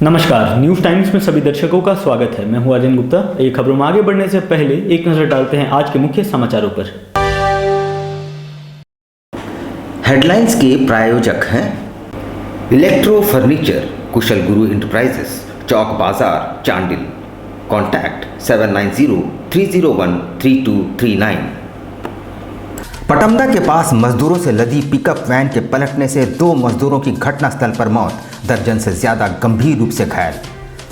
नमस्कार, news times में सभी दर्शकों का स्वागत है। मैं हूं अजय गुप्ता। ये खबरों में आगे बढ़ने से पहले एक नजर डालते हैं आज के मुख्य समाचारों पर। हेडलाइंस के प्रायोजक हैं इलेक्ट्रो फर्नीचर, कुशल गुरु इंटरप्राइजेस, चौक बाजार, चांडिल। कॉन्टैक्ट 7903013239। पटमदा के पास मजदूरों से लदी पिकअप वैन के पलटने से 2 मजदूरों की घटनास्थल पर मौत, दर्जन से ज्यादा गंभीर रूप से घायल।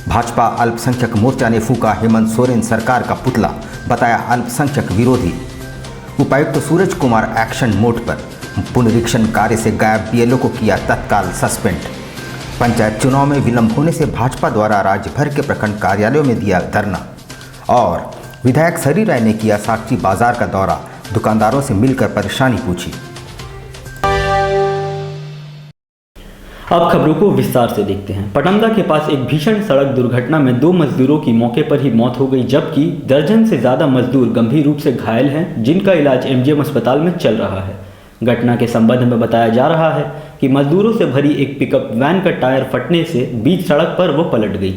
भाजपा अल्पसंख्यक मोर्चा ने फूका हेमंत सोरेन सरकार का पुतला, बताया अल्पसंख्यक विरोधी। उपायुक्त सूरज कुमार एक्शन मोड पर, पुनरीक्षण कार्य से गायब बीएलओ को किया तत्काल सस्पेंड। पंचायत चुनाव में विलंब होने से भाजपा द्वारा राज्य भर के प्रखंड कार्यालयों में दिया धरना। और विधायक सरी राय ने किया साक्षी बाजार का दौरा, दुकानदारों से मिलकर परेशानी पूछी। अब खबरों को विस्तार से देखते हैं। पटमदा के पास एक भीषण सड़क दुर्घटना में 2 मजदूरों की मौके पर ही मौत हो गई, जबकि दर्जन से ज्यादा मजदूर गंभीर रूप से घायल हैं, जिनका इलाज एमजीएम अस्पताल में चल रहा है। घटना के संबंध में बताया जा रहा है कि मजदूरों से भरी एक पिकअप वैन का टायर फटने से बीच सड़क पर वो पलट गई।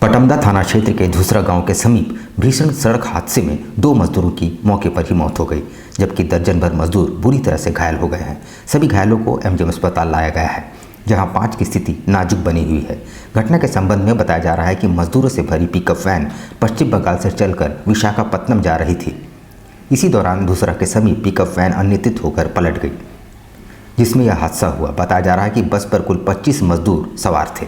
पटमदा थाना क्षेत्र के धूसरा गांव के समीप भीषण सड़क हादसे में 2 मजदूरों की मौके पर ही मौत हो गई, जबकि दर्जन भर मजदूर बुरी तरह से घायल हो गए हैं। सभी घायलों को एमजीएम अस्पताल लाया गया है, जहां 5 की स्थिति नाजुक बनी हुई है। घटना के संबंध में बताया जा रहा है कि मजदूरों से भरी पिकअप वैन पश्चिम बंगाल से चलकर विशाखापत्तनम जा रही थी। इसी दौरान धूसरा के समीप पिकअप वैन अनियंत्रित होकर पलट गई, जिसमें यह हादसा हुआ। बताया जा रहा है कि बस पर कुल 25 मजदूर सवार थे।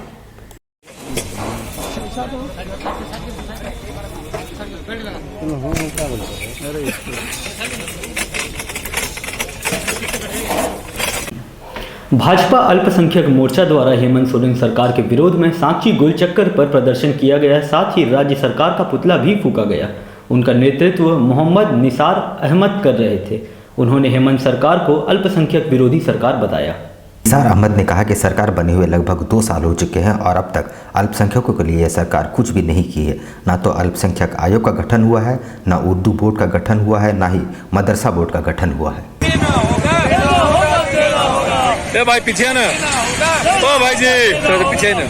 भाजपा अल्पसंख्यक मोर्चा द्वारा हेमंत सोरेन सरकार के विरोध में सांची गोलचक्कर पर प्रदर्शन किया गया, साथ ही राज्य सरकार का पुतला भी फूका गया। उनका नेतृत्व मोहम्मद निसार अहमद कर रहे थे। उन्होंने हेमंत सरकार को अल्पसंख्यक विरोधी सरकार बताया। निसार अहमद ने कहा कि सरकार बने हुए लगभग 2 साल हो चुके हैं और अब तक अल्पसंख्यकों के लिए यह सरकार कुछ भी नहीं की है। ना तो अल्पसंख्यक आयोग का गठन हुआ है, ना उर्दू बोर्ड का गठन हुआ है, ना ही मदरसा बोर्ड का गठन हुआ है। ए भाई पीछे ना, ओ भाई जी थोड़ा पीछे ना।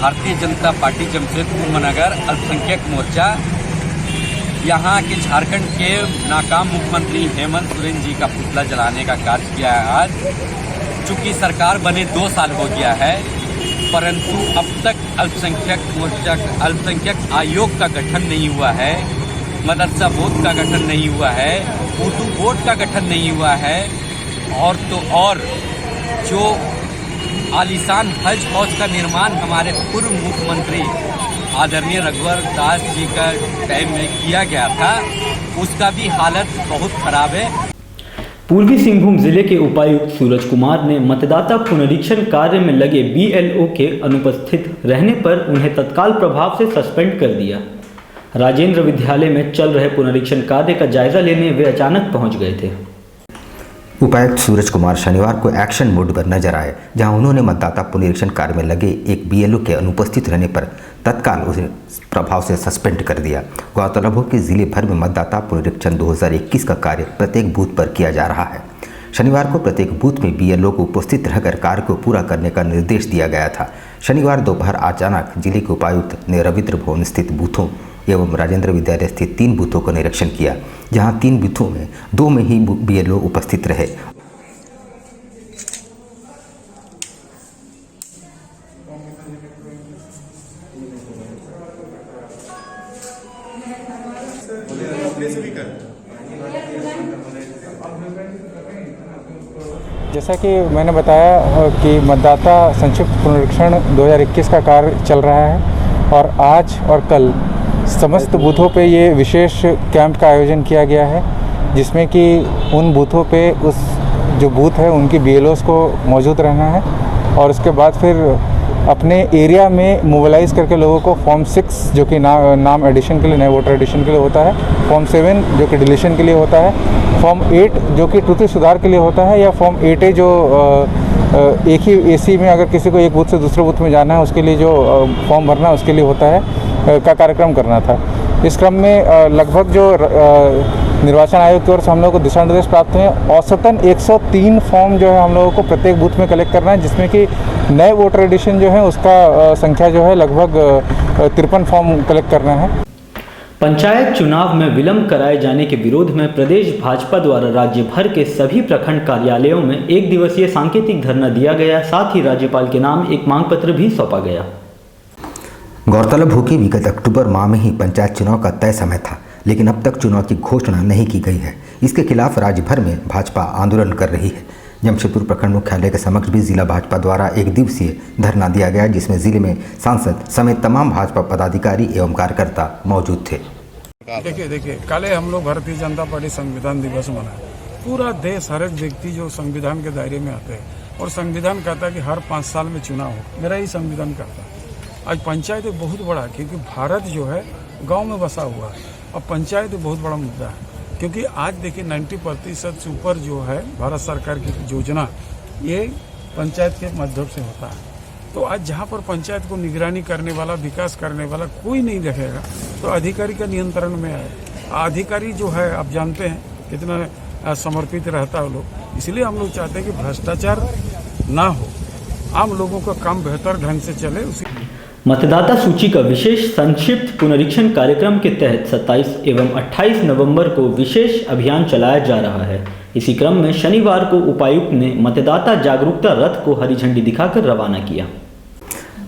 भारतीय जनता पार्टी जमशेदपुर महानगर अल्पसंख्यक मोर्चा यहाँ के झारखंड के नाकाम मुख्यमंत्री हेमंत सोरेन जी का पुतला जलाने का कार्य किया है आज। चूँकि सरकार बने 2 साल हो गया है, परंतु अब तक अल्पसंख्यक आयोग का गठन नहीं हुआ है, मदरसा बोर्ड का गठन नहीं हुआ है, उर्दू बोर्ड का गठन नहीं हुआ है, और तो और जो आलीशान हज हाउस का निर्माण हमारे पूर्व मुख्यमंत्री आदरणीय रघुवर दास जी का टाइम में किया गया था, उसका भी हालत बहुत खराब है। पूर्वी सिंहभूम जिले के उपायुक्त सूरज कुमार ने मतदाता पुनरीक्षण कार्य में लगे बीएलओ के अनुपस्थित रहने पर उन्हें तत्काल प्रभाव से सस्पेंड कर दिया। राजेंद्र विद्यालय में चल रहे पुनरीक्षण कार्य का जायजा लेने वे अचानक पहुंच गए थे। उपायुक्त सूरज कुमार शनिवार को एक्शन मोड पर नजर आए, जहां उन्होंने मतदाता पुनरीक्षण कार्य में लगे एक बीएलओ के अनुपस्थित रहने पर तत्काल उसे प्रभाव से सस्पेंड कर दिया। गौरतलब हो कि जिले भर में मतदाता पुनरीक्षण 2021 का कार्य प्रत्येक बूथ पर किया जा रहा है। शनिवार को प्रत्येक बूथ में बीएलओ को उपस्थित रहकर कार्य को पूरा करने का निर्देश दिया गया था। शनिवार दोपहर अचानक जिले के उपायुक्त ने रविंद्र भवन स्थित बूथों एवं राजेंद्र विद्यालय स्थित 3 बूथों का निरीक्षण किया, जहां 3 बूथों में 2 में ही बीएलओ उपस्थित रहे। जैसा कि मैंने बताया कि मतदाता संक्षिप्त पुनरीक्षण 2021 का कार्य चल रहा है और आज और कल समस्त बूथों पे ये विशेष कैंप का आयोजन किया गया है, जिसमें कि उन बूथों पे उस जो बूथ है उनकी बीएलओस को मौजूद रहना है और उसके बाद फिर अपने एरिया में मोबिलाइज करके लोगों को फॉर्म 6 जो कि नाम एडिशन के लिए, नए वोटर एडिशन के लिए होता है, फॉर्म 7 जो कि डिलीशन के लिए होता है, फॉर्म 8 जो कि त्रुटि सुधार के लिए होता है, या फॉर्म 8A जो एक ही एसी में अगर किसी को एक बूथ से दूसरे बूथ में जाना है उसके लिए जो फॉर्म भरना है उसके लिए होता है, का कार्यक्रम करना था। इस क्रम में लगभग जो निर्वाचन आयोग की ओर से हम लोग को दिशा निर्देश प्राप्त हुए हैं। औसतन 103 फॉर्म जो है हम लोगों को प्रत्येक बूथ में कलेक्ट करना है, जिसमें कि नए वोटर एडिशन जो है उसका संख्या जो है लगभग 53 फॉर्म कलेक्ट करना है। पंचायत चुनाव में विलंब कराए जाने के विरोध में प्रदेश भाजपा द्वारा राज्य भर के सभी प्रखंड कार्यालयों में एक दिवसीय सांकेतिक धरना दिया गया। साथ ही राज्यपाल के नाम एक मांग पत्र भी सौंपा गया। गौरतलब हो कि विगत अक्टूबर माह में ही पंचायत चुनाव का तय समय था, लेकिन अब तक चुनाव की घोषणा नहीं की गई है। इसके खिलाफ राज्य भर में भाजपा आंदोलन कर रही है। जमशेदपुर प्रखंड मुख्यालय के समक्ष भी जिला भाजपा द्वारा एक दिवसीय धरना दिया गया, जिसमें जिले में सांसद समेत तमाम भाजपा पदाधिकारी एवं कार्यकर्ता मौजूद थे। देखिए कल हम लोग भारतीय जनता पार्टी संविधान दिवस मनाए। पूरा देश, हर एक व्यक्ति जो संविधान के दायरे में आते हैं और संविधान कहता है कि हर 5 साल में चुनाव हो, मेरा ही संविधान कहता है। आज पंचायत एक बहुत बड़ा, क्योंकि भारत जो है गांव में बसा हुआ है और पंचायत एक बहुत बड़ा मुद्दा है। क्योंकि आज देखिए 90% से ऊपर जो है भारत सरकार की योजना ये पंचायत के माध्यम से होता है। तो आज जहाँ पर पंचायत को निगरानी करने वाला, विकास करने वाला कोई नहीं देखेगा, तो अधिकारी का नियंत्रण में आए। अधिकारी जो है आप जानते हैं कितना समर्पित रहता है लोग, इसलिए हम लोग चाहते हैं कि भ्रष्टाचार ना हो, आम लोगों का काम बेहतर ढंग से चले। उसी मतदाता सूची का विशेष संक्षिप्त पुनरीक्षण कार्यक्रम के तहत 27 एवं 28 नवंबर को विशेष अभियान चलाया जा रहा है। इसी क्रम में शनिवार को उपायुक्त ने मतदाता जागरूकता रथ को हरी झंडी दिखाकर रवाना किया।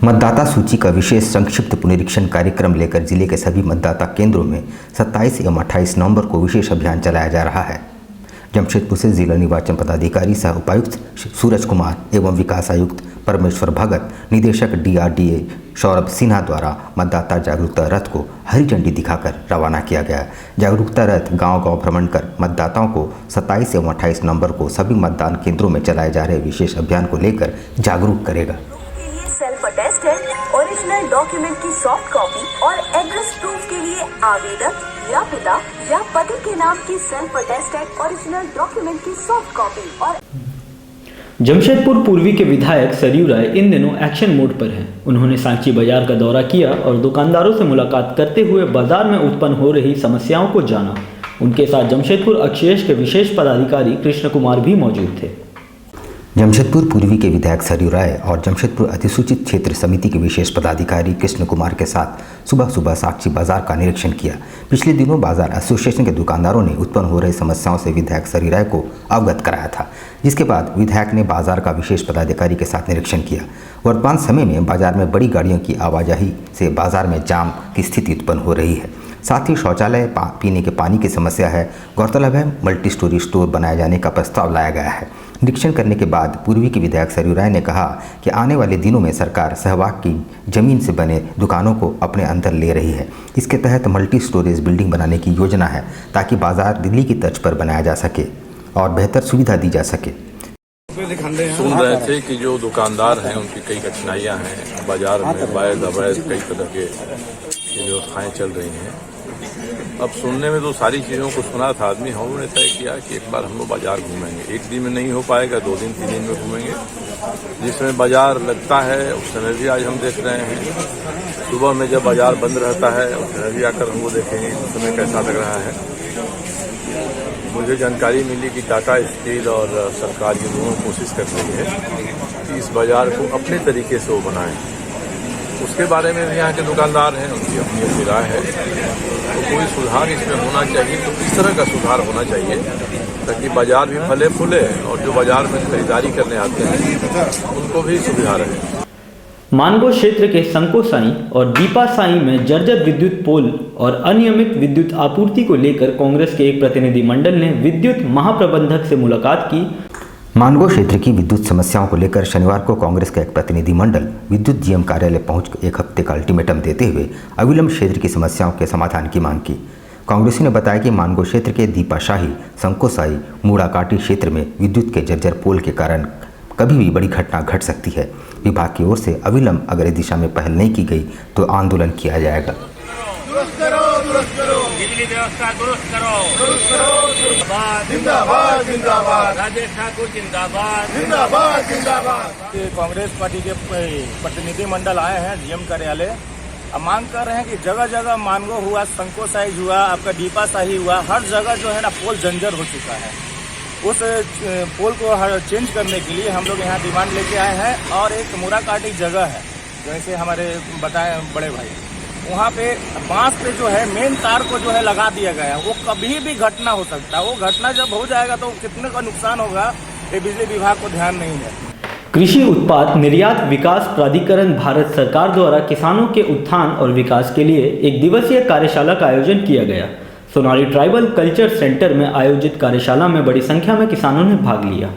मतदाता सूची का विशेष संक्षिप्त पुनरीक्षण कार्यक्रम लेकर जिले के सभी मतदाता केंद्रों में 27 एवं 28 नवंबर को विशेष अभियान चलाया जा रहा है। जमशेदपुर से जिला निर्वाचन पदाधिकारी सह उपायुक्त सूरज कुमार एवं विकास आयुक्त परमेश्वर भगत, निदेशक DRDA सौरभ सिन्हा द्वारा मतदाता जागरूकता रथ को हरी झंडी दिखाकर रवाना किया गया। जागरूकता रथ गांव-गांव भ्रमण कर मतदाताओं को 27 एवं 28 नवंबर को सभी मतदान केंद्रों में चलाए जा रहे विशेष अभियान को लेकर जागरूक करेगा। सेल्फ अटेस्टेड ओरिजिनल डॉक्यूमेंट की सॉफ्ट कॉपी और एड्रेस प्रूफ के लिए आवेदक या पिता या पति के नाम की सेल्फ अटेस्टेड ओरिजिनल डॉक्यूमेंट की सॉफ्ट कॉपी और जमशेदपुर पूर्वी के विधायक सरयू राय इन दिनों एक्शन मोड पर हैं। उन्होंने सांची बाजार का दौरा किया और दुकानदारों से मुलाकात करते हुए बाजार में उत्पन्न हो रही समस्याओं को जाना। उनके साथ जमशेदपुर अक्षेश के विशेष पदाधिकारी कृष्ण कुमार भी मौजूद थे। जमशेदपुर पूर्वी के विधायक सरयू राय और जमशेदपुर अधिसूचित क्षेत्र समिति के विशेष पदाधिकारी कृष्ण कुमार के साथ सुबह सुबह साक्षी बाजार का निरीक्षण किया। पिछले दिनों बाजार एसोसिएशन के दुकानदारों ने उत्पन्न हो रही समस्याओं से विधायक सरयू राय को अवगत कराया था, जिसके बाद विधायक ने बाजार का विशेष पदाधिकारी के साथ निरीक्षण किया। वर्तमान समय में बाजार में बड़ी गाड़ियों की आवाजाही से बाजार में जाम की स्थिति उत्पन्न हो रही है। साथ ही शौचालय, पीने के पानी की समस्या है। गौरतलब है मल्टी स्टोरी स्टोर बनाए जाने का प्रस्ताव लाया गया है। निरीक्षण करने के बाद पूर्वी के विधायक सरयू राय ने कहा कि आने वाले दिनों में सरकार सहवाग की जमीन से बने दुकानों को अपने अंदर ले रही है। इसके तहत मल्टी स्टोरेज बिल्डिंग बनाने की योजना है ताकि बाजार दिल्ली की तर्ज पर बनाया जा सके और बेहतर सुविधा दी जा सके। सुन रहे थे कि जो दुकानदार हैं उनकी कई कठिनाइयां हैं, बाजार में अवैध कई तरह के व्यवस्थाएं चल रही हैं। अब सुनने में तो सारी चीज़ों को सुना था आदमी, हमने तय किया कि एक बार हम लोग बाजार घूमेंगे। एक दिन में नहीं हो पाएगा, 2 दिन 3 दिन में घूमेंगे। जिसमें बाजार लगता है उस समय भी आज हम देख रहे हैं। सुबह में जब बाजार बंद रहता है उस समय भी आकर हमको देखेंगे उस समय कैसा लग रहा है। मुझे जानकारी मिली कि टाटा स्टील और सरकार ये दोनों कोशिश कर रही है कि इस बाजार को अपने तरीके से वो बनाएं। उसके बारे में भी यहाँ के दुकानदार हैं, उनकी अपनी अपनी राय है। तो कोई सुधार इसमें होना चाहिए, तो किस तरह का सुधार होना चाहिए ताकि बाजार भी फले फूले और जो बाजार में खरीदारी करने आते हैं उनको भी सुविधा रहे। मानगो क्षेत्र के संकोसाई और दीपासाई में जर्जर विद्युत पोल और अनियमित विद्युत आपूर्ति को लेकर कांग्रेस के एक प्रतिनिधि मंडल ने विद्युत महाप्रबंधक से मुलाकात की। मानगो क्षेत्र की विद्युत समस्याओं को लेकर शनिवार को कांग्रेस का एक प्रतिनिधि मंडल विद्युत GM कार्यालय पहुंच 1 हफ्ते का अल्टीमेटम देते हुए अविलंब क्षेत्र की समस्याओं के समाधान की मांग की। कांग्रेसी ने बताया कि मानगो क्षेत्र के दीपाशाही, संकोसाई, मूड़ाकाटी क्षेत्र में विद्युत के जर्जर पोल के कारण कभी भी बड़ी घटना घट सकती है। विभाग की ओर से अविलंब अगर इस दिशा में पहल नहीं की गई तो आंदोलन किया जाएगा। बिजली व्यवस्था दुरुस्त करो, जिंदाबाद जिंदाबाद, राजेश ठाकुर जिंदाबाद जिंदाबाद जिंदाबाद। कांग्रेस पार्टी के प्रतिनिधि मंडल आए हैं GM कार्यालय अब मांग कर रहे हैं कि जगह जगह मानगो हुआ, संको साइज हुआ, आपका दीपा शाही हुआ, हर जगह जो है ना पोल जंजर हो चुका है। उस पोल को चेंज करने के लिए हम लोग यहाँ डिमांड लेके आए हैं। और एक मुराकाटी जगह है, जैसे हमारे बताए बड़े भाई, वहाँ पे बांस पे जो है मेन तार को जो है लगा दिया गया है। वो कभी भी घटना हो सकता है। वो घटना जब हो जाएगा तो कितने का नुकसान होगा, ये बिजली विभाग को ध्यान नहीं है। कृषि उत्पाद निर्यात विकास प्राधिकरण भारत सरकार द्वारा किसानों के उत्थान और विकास के लिए एक दिवसीय कार्यशाला का आयोजन किया गया। सोनारी ट्राइबल कल्चर सेंटर में आयोजित कार्यशाला में बड़ी संख्या में किसानों ने भाग लिया।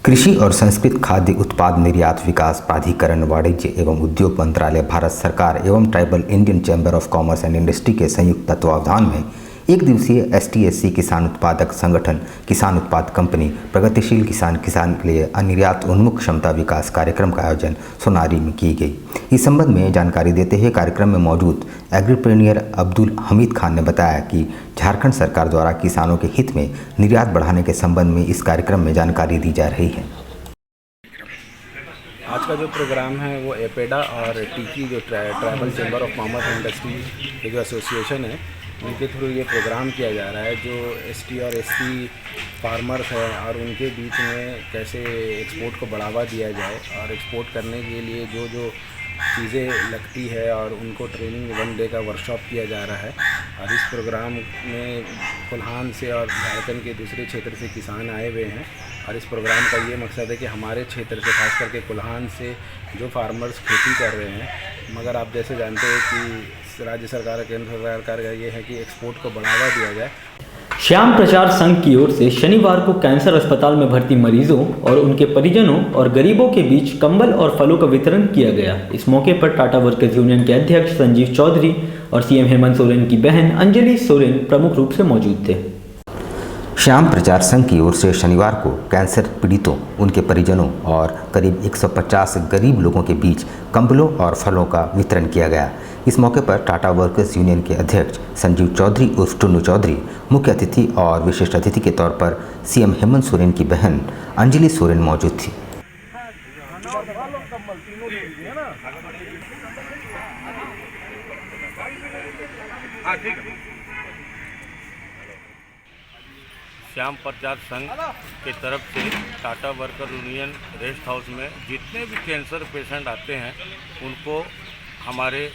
कृषि और संस्कृत खाद्य उत्पाद निर्यात विकास प्राधिकरण, वाणिज्य एवं उद्योग मंत्रालय, भारत सरकार एवं tribal Indian chamber of commerce and industry के संयुक्त तत्वावधान में एक दिवसीय ST/SC किसान उत्पादक संगठन किसान उत्पाद कंपनी प्रगतिशील किसान के लिए निर्यात उन्मुख क्षमता विकास कार्यक्रम का आयोजन सोनारी में की गई। इस संबंध में जानकारी देते हुए कार्यक्रम में मौजूद एग्रीप्रेन्योर अब्दुल हमीद खान ने बताया कि झारखंड सरकार द्वारा किसानों के हित में निर्यात बढ़ाने के संबंध में इस कार्यक्रम में जानकारी दी जा रही है। आज का जो प्रोग्राम है वो एपेडा और टीकी जो tribal chamber of commerce and industry के जो एसोसिएशन है उनके थ्रू ये प्रोग्राम किया जा रहा है। जो ST और SC फार्मर्स हैं और उनके बीच में कैसे एक्सपोर्ट को बढ़ावा दिया जाए और एक्सपोर्ट करने के लिए जो जो चीज़ें लगती है और उनको ट्रेनिंग 1 डे का वर्कशॉप किया जा रहा है। और इस प्रोग्राम में कोल्हान से और झारखंड के दूसरे क्षेत्र से किसान आए हुए हैं। और इस प्रोग्राम का ये मकसद है कि हमारे क्षेत्र से, खास करके कोल्हान से जो फार्मर्स खेती कर रहे हैं, मगर आप जैसे जानते हैं कि राज्य सरकार, केंद्र सरकार का ये है कि एक्सपोर्ट को बढ़ावा दिया जाए। श्याम प्रचार संघ की ओर से शनिवार को कैंसर अस्पताल में भर्ती मरीजों और उनके परिजनों और गरीबों के बीच कंबल और फलों का वितरण किया गया। इस मौके पर टाटा वर्कर्स यूनियन के अध्यक्ष संजीव चौधरी और CM हेमंत सोरेन की बहन अंजलि सोरेन प्रमुख रूप से मौजूद थे। श्याम प्रचार संघ की ओर से शनिवार को कैंसर पीड़ितों, उनके परिजनों और करीब 150 गरीब लोगों के बीच कंबलों और फलों का वितरण किया गया। इस मौके पर टाटा वर्कर्स यूनियन के अध्यक्ष संजीव चौधरी उर्फ टुन्नू चौधरी मुख्य अतिथि और विशिष्ट अतिथि के तौर पर CM हेमंत सोरेन की बहन अंजलि सोरेन मौजूद थी। श्याम प्रचार संघ के तरफ से Tata worker union rest house में जितने भी कैंसर पेशेंट आते हैं उनको हमारे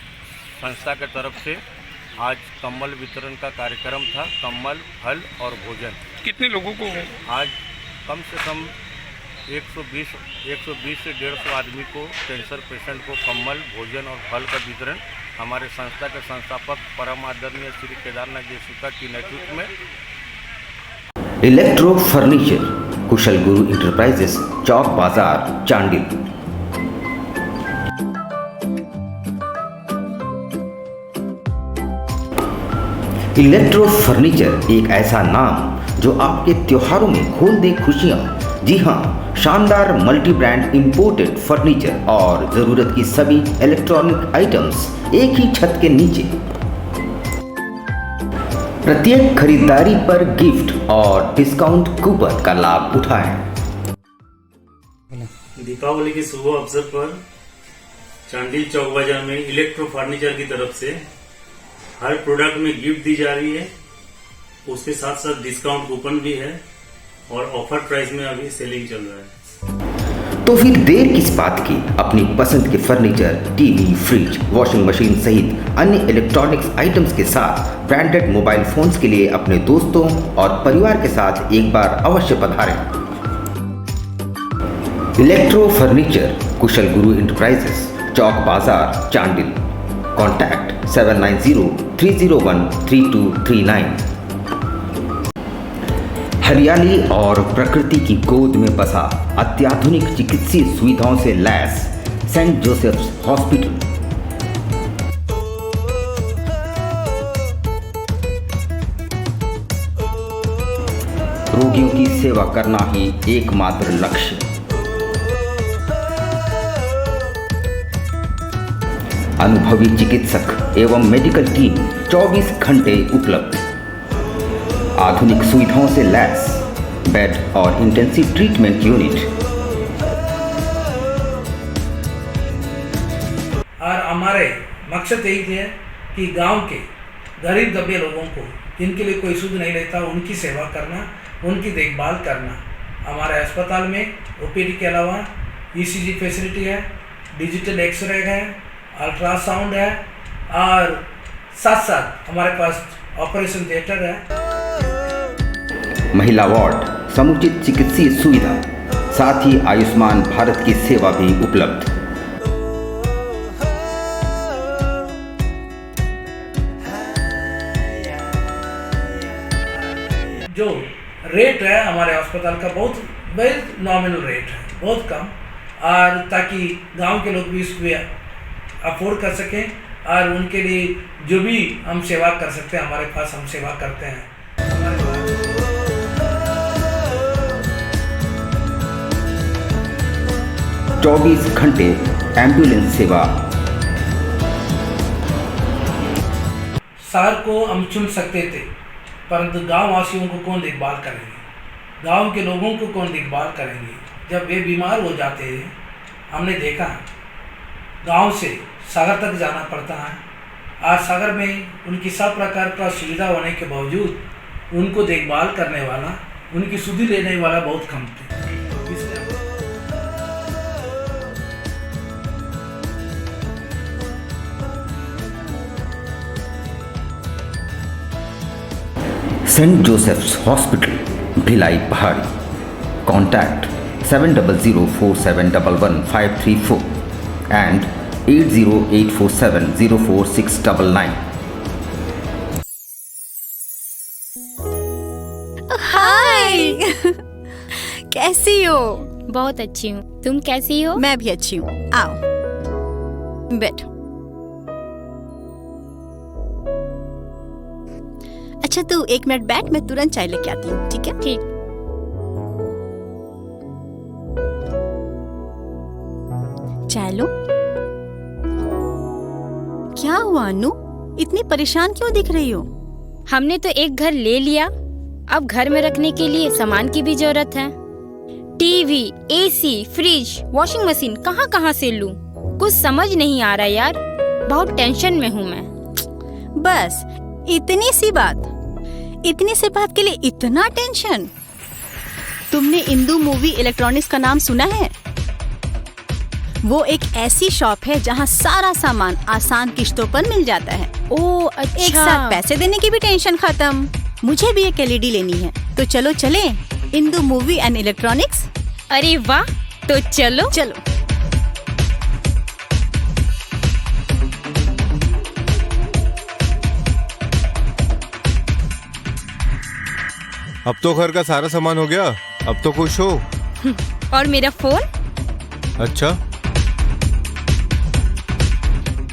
संस्था के तरफ से आज कम्बल वितरण का कार्यक्रम था। कम्बल, फल और भोजन। कितने लोगों को? आज कम से कम 120 से 150 आदमी को, कैंसर पेशेंट को कम्बल, भोजन और फल का वितरण हमारे संस्था के संस्थापक परम आदरणीय श्री केदारनाथ जयसूता की नेतृत्व में। इलेक्ट्रो फर्नीचर, कुशल गुरु इंटरप्राइजेस, चौक बाजार, चांडिल। इलेक्ट्रो फर्नीचर एक ऐसा नाम जो आपके त्योहारों में खोल दे खुशियां। जी हाँ, शानदार मल्टी ब्रांड इंपोर्टेड फर्नीचर और जरूरत की सभी इलेक्ट्रॉनिक आइटम्स एक ही छत के नीचे। प्रत्येक खरीदारी पर गिफ्ट और डिस्काउंट कूपन का लाभ उठाएं। दीपावली के शुभ अवसर पर चांडिल चौक बाजार में इलेक्ट्रो फर्नीचर की तरफ से हर प्रोडक्ट में गिफ्ट दी जा रही है। उसके साथ साथ डिस्काउंट कूपन भी है और ऑफर प्राइस में अभी सेलिंग चल रहा है। तो फिर देर किस बात की, अपनी पसंद के furniture, TV, fridge, washing machine सहित अन्य इलेक्ट्रॉनिक्स आइटम्स के साथ ब्रांडेड मोबाइल फोन्स के लिए अपने दोस्तों और परिवार के साथ एक बार अवश्य पधारें। इलेक्ट्रो फर्नीचर, कुशल गुरु इंटरप्राइजेस, चौक बाजार, चांडिल। कॉन्टैक्ट 7903013239। हरियाली और प्रकृति की गोद में बसा अत्याधुनिक चिकित्सीय सुविधाओं से लैस सेंट जोसेफ्स हॉस्पिटल। रोगियों की सेवा करना ही एकमात्र लक्ष्य। अनुभवी चिकित्सक एवं मेडिकल टीम 24 घंटे उपलब्ध। आधुनिक सुविधाओं से लैस बेड और इंटेंसिव ट्रीटमेंट यूनिट। और हमारे मकसद यही है कि गांव के गरीब दबे लोगों को जिनके लिए कोई सुध नहीं रहता उनकी सेवा करना, उनकी देखभाल करना। हमारे अस्पताल में ओपीडी के अलावा ईसीजी फैसिलिटी है, डिजिटल एक्सरे है, अल्ट्रासाउंड है और साथ साथ हमारे पास ऑपरेशन थिएटर है। महिला वार्ड, समुचित चिकित्सीय सुविधा, साथ ही आयुष्मान भारत की सेवा भी उपलब्ध। जो रेट है हमारे अस्पताल का बहुत नॉमिनल रेट है, बहुत कम, और ताकि गांव के लोग भी इसको अफोर्ड कर सकें और उनके लिए जो भी हम सेवा कर सकते हैं हमारे पास हम सेवा करते हैं। 24 घंटे एम्बुलेंस सेवा। शहर को हम चुन सकते थे, परंतु गांव वासियों को कौन देखभाल करेंगे, गांव के लोगों को कौन देखभाल करेंगे जब वे बीमार हो जाते हैं। हमने देखा गांव से सागर तक जाना पड़ता है। आज सागर में उनकी सब प्रकार का सुविधा होने के बावजूद उनको देखभाल करने वाला, उनकी सुधि लेने वाला बहुत कम थे। सेंट जोसेफ्स हॉस्पिटल, भिलाई पहाड़ी। Contact 7047111534 and 8084704699। हाय कैसी हो? बहुत अच्छी हूँ, तुम कैसी हो? मैं भी अच्छी हूँ। आओ बैठो। अच्छा तू 1 मिनट बैठ, मैं तुरंत चाय लेके आती हूँ, ठीक है? ठीक। चाय लो। क्या हुआ अनु, इतनी परेशान क्यों दिख रही हो? हमने तो एक घर ले लिया, अब घर में रखने के लिए सामान की भी जरूरत है। TV, AC, fridge, washing machine कहाँ कहाँ से लूं? कुछ समझ नहीं आ रहा यार, बहुत टेंशन में हूँ मैं। बस इतनी सी बात के लिए इतना टेंशन? तुमने इंदु मूवी इलेक्ट्रॉनिक्स का नाम सुना है? वो एक ऐसी शॉप है जहाँ सारा सामान आसान किश्तों पर मिल जाता है। ओह अच्छा। एक साथ पैसे देने की भी टेंशन खत्म। मुझे भी एक एलईडी लेनी है, तो चलो चले इंदु मूवी एंड इलेक्ट्रॉनिक्स। अरे वाह, तो चलो चलो। अब तो घर का सारा सामान हो गया, अब तो खुश हो? और मेरा फोन? अच्छा।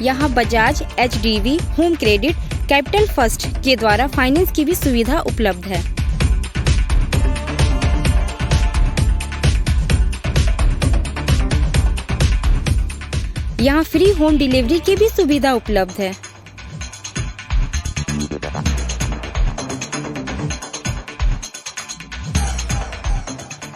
यहाँ Bajaj, HDB, home credit, capital first के द्वारा फाइनेंस की भी सुविधा उपलब्ध है। यहाँ फ्री होम डिलीवरी की भी सुविधा उपलब्ध है।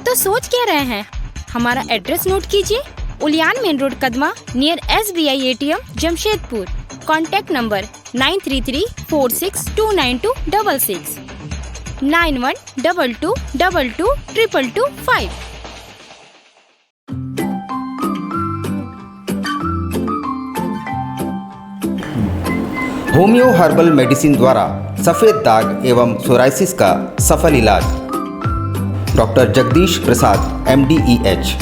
तो सोच क्या रहे हैं, हमारा एड्रेस नोट कीजिए। Uliyan main road, Kadma, near SBI ATM, Jamshedpur. Contact number 9334629266 9122222225। Homeo herbal medicine द्वारा सफ़ेद दाग एवं सोराइसिस का सफल इलाज। Doctor Jagdish Prasad MD EH।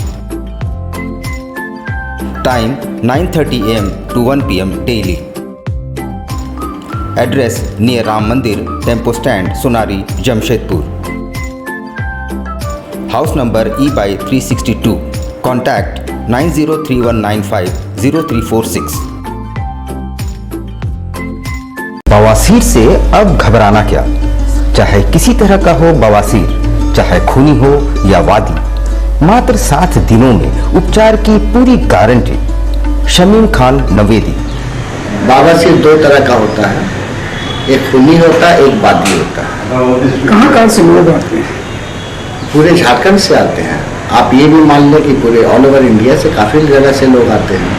Time 9:30 AM to 1 PM daily. Address near Ram Mandir, tempo stand, Sonari, Jamshedpur. House number E/362। Contact 9031950346। बवासीर से अब घबराना क्या, चाहे किसी तरह का हो बवासीर, चाहे खूनी हो या वादी, मात्र 7 दिनों में उपचार की पूरी गारंटी। शमीम खान नवेदी। बवासीर 2 तरह का होता है, एक खूनी होता है, एक वादी होता है। कहाँ से लोग आते हैं? पूरे झारखंड से आते हैं। आप ये भी मान लें कि पूरे ऑल ओवर इंडिया से काफी जगह से लोग आते हैं।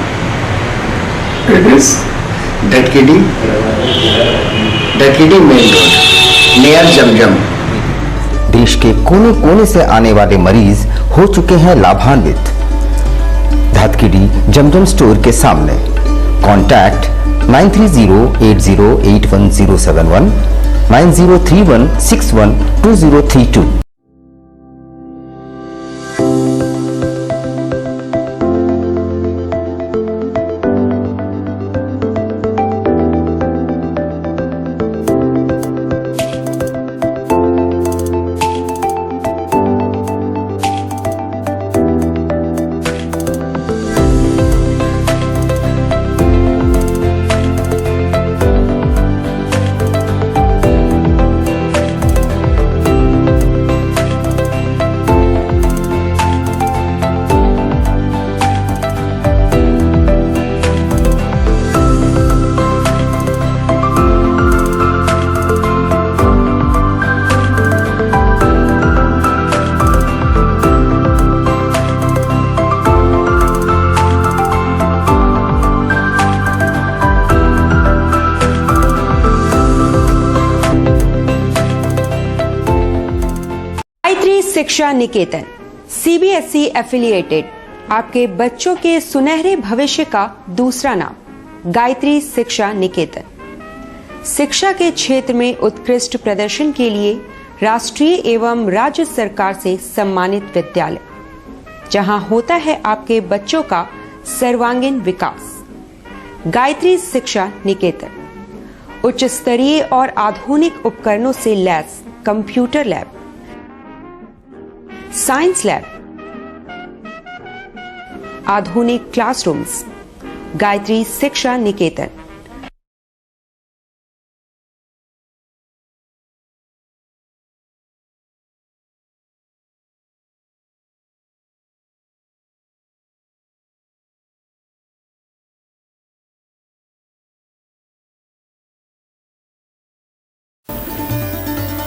एड्रेस डटकेडी मेन रोड नियर जमजम। देश के कोने कोने से आने वाले मरीज हो चुके हैं लाभान्वित। धतकीडी जमजम स्टोर के सामने कॉन्टैक्ट 9308081071 9031612032। शिक्षा निकेतन सीबीएसई एफिलिएटेड आपके बच्चों के सुनहरे भविष्य का दूसरा नाम गायत्री शिक्षा निकेतन। शिक्षा के क्षेत्र में उत्कृष्ट प्रदर्शन के लिए राष्ट्रीय एवं राज्य सरकार से सम्मानित विद्यालय, जहां होता है आपके बच्चों का सर्वांगीण विकास। गायत्री शिक्षा निकेतन उच्च स्तरीय और आधुनिक उपकरणों से lace computer lab, science lab, आधुनिक क्लासरूम्स। गायत्री शिक्षा निकेतन।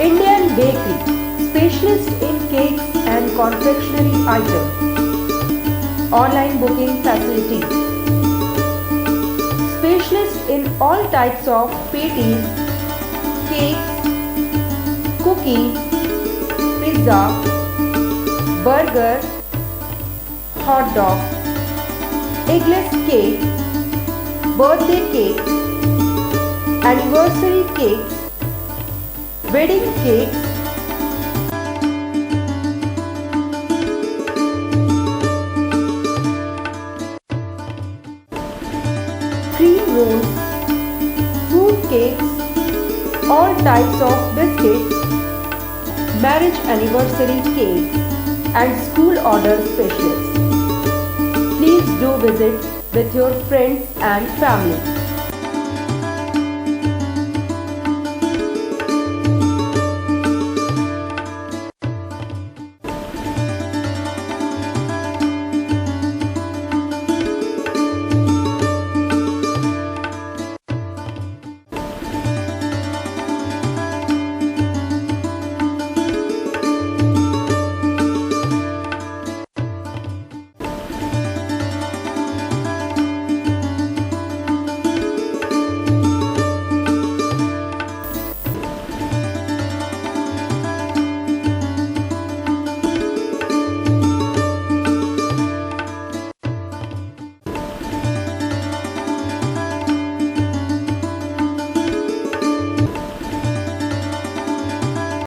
Indian Bakery, specialist in cakes and confectionery items. Online booking facilities. Specialist in all types of patties, cakes, cookies, pizza, burger, hot dog, eggless cake, birthday cake, anniversary cakes, wedding cakes, cream rolls, fruit cakes, all types of biscuits, marriage anniversary cakes, and school order specialists. Please do visit with your friends and family.